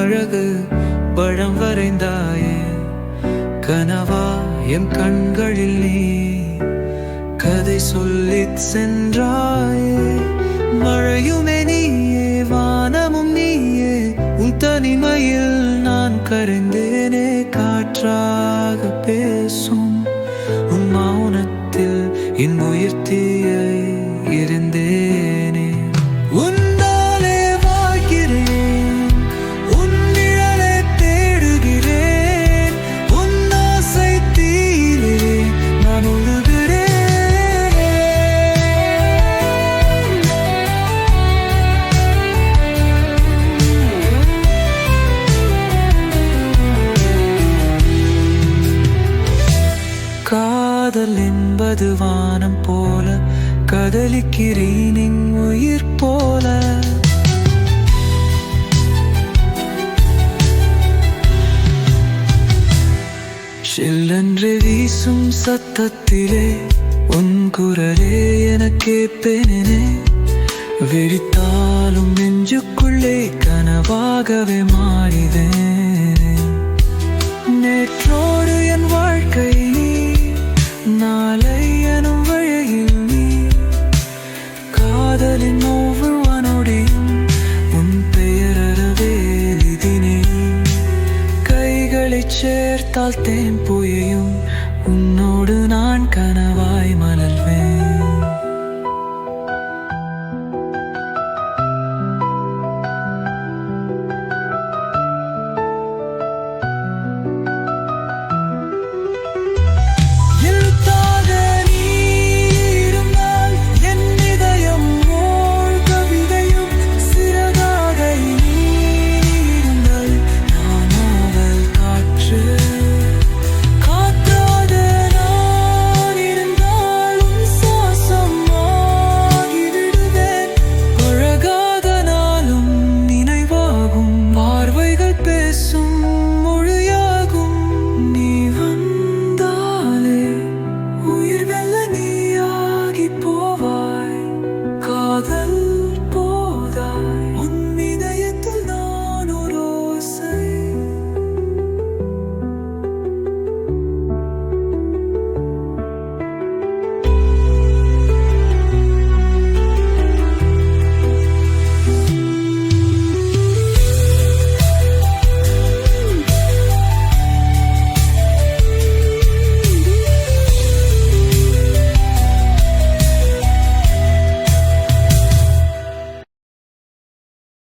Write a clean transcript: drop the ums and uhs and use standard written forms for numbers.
அழகு பழம் வரைந்தாயே, கனவா என் கண்களில் நீ கதை சொல்லிச் சென்றாயே. மழையுமே நீயே, வானமும் நீயே, உன் தனிமையில் நான் கரைந்தேனே. காற்றாக பேசும் உன் மௌனத்தில் என் உயிர் தீயை இருந்தேனே. உன்னாலே வாழ்கிறேன், உன் நிழலை தேடுகிறேன், உன் ஆசை தீயிலே நான் உழுகிறேன். காதல் என்பது வானம் போல, கதலிக்கிறேன் என் உயிர் போல. சில்லென்று வீசும் சத்தத்திலே உன் குரலே எனக்கே பெண்ணே. வெடித்தாலும் நெஞ்சுக்குள்ளே கனவாகவே மாறினேன். நேற்றோடு என் வாழ்க்கை நீ, நாளை எனும் வழியில் நீ. காதலின் ஒவ்வொரு நொடியும் உன் பெயரவே எழுதினேன். கைகளைச் சேர்த்தால் தேன் புயையும், உன்னோடு நான் கனவாய் மலர்வேன்.